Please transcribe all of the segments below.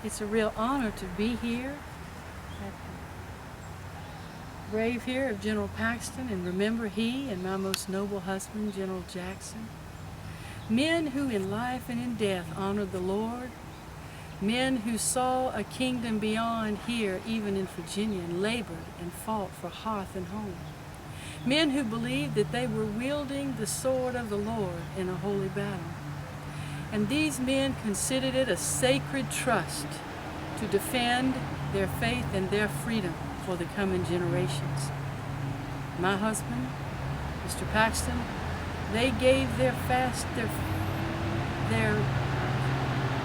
It's a real honor to be here at the grave here of General Paxton and remember he and my most noble husband, General Jackson. Men who in life and in death honored the Lord. Men who saw a kingdom beyond here, even in Virginia, and labored and fought for hearth and home. Men who believed that they were wielding the sword of the Lord in a holy battle. And these men considered it a sacred trust to defend their faith and their freedom for the coming generations. My husband, Mr. Paxton, they gave their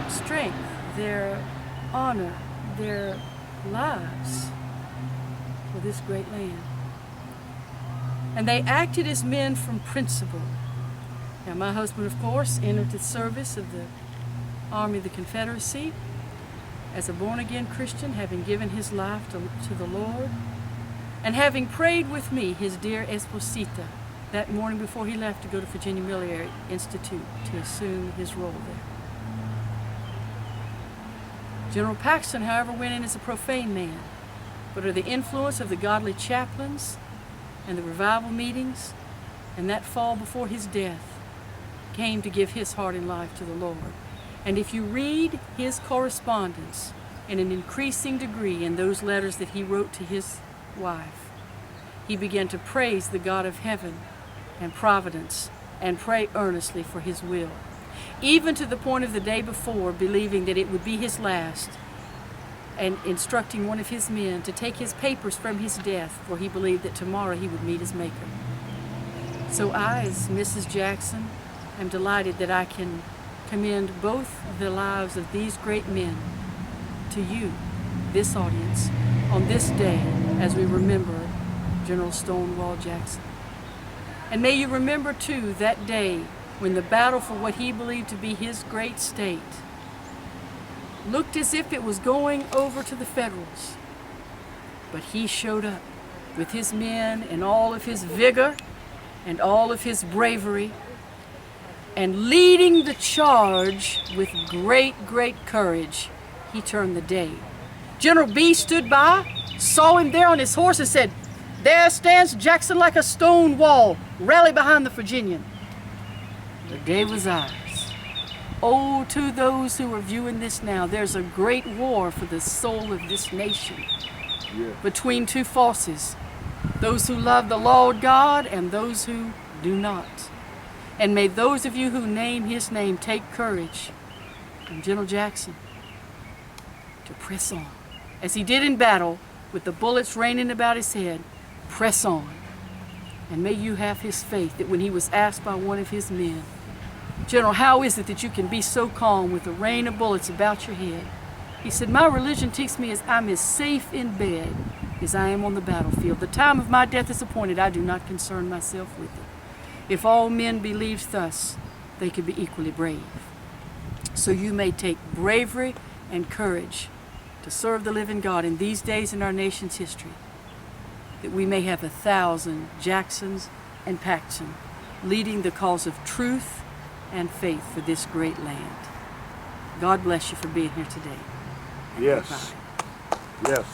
strength, their honor, their lives for this great land. And they acted as men from principle. Now, my husband, of course, entered the service of the Army of the Confederacy as a born-again Christian, having given his life to the Lord, and having prayed with me, his dear Esposita, that morning before he left to go to Virginia Military Institute to assume his role there. General Paxton, however, went in as a profane man, but under the influence of the godly chaplains and the revival meetings, and that fall before his death, came to give his heart and life to the Lord. And if you read his correspondence in an increasing degree in those letters that he wrote to his wife, he began to praise the God of heaven and providence and pray earnestly for his will, even to the point of the day before believing that it would be his last, and instructing one of his men to take his papers from his death, for he believed that tomorrow he would meet his Maker. So I, as Mrs. Jackson, am delighted that I can commend both the lives of these great men to you, this audience, on this day as we remember General Stonewall Jackson. And may you remember, too, that day when the battle for what he believed to be his great state looked as if it was going over to the Federals. But he showed up with his men and all of his vigor and all of his bravery, and leading the charge with great, great courage, he turned the day. General B stood by, saw him there on his horse, and said, "There stands Jackson like a stone wall. Rally behind the Virginian." The day was ours. Oh, to those who are viewing this now, there's a great war for the soul of this nation between two forces, those who love the Lord God and those who do not. And may those of you who name his name take courage from General Jackson to press on. As he did in battle, with the bullets raining about his head, press on. And may you have his faith that when he was asked by one of his men, "General, how is it that you can be so calm with a rain of bullets about your head?" He said, "My religion teaches me I'm as safe in bed as I am on the battlefield. The time of my death is appointed. I do not concern myself with it. If all men believed thus, they could be equally brave." So you may take bravery and courage to serve the living God in these days in our nation's history, that we may have 1,000 Jacksons and Paxton leading the cause of truth and faith for this great land. God bless you for being here today. Yes. Yes.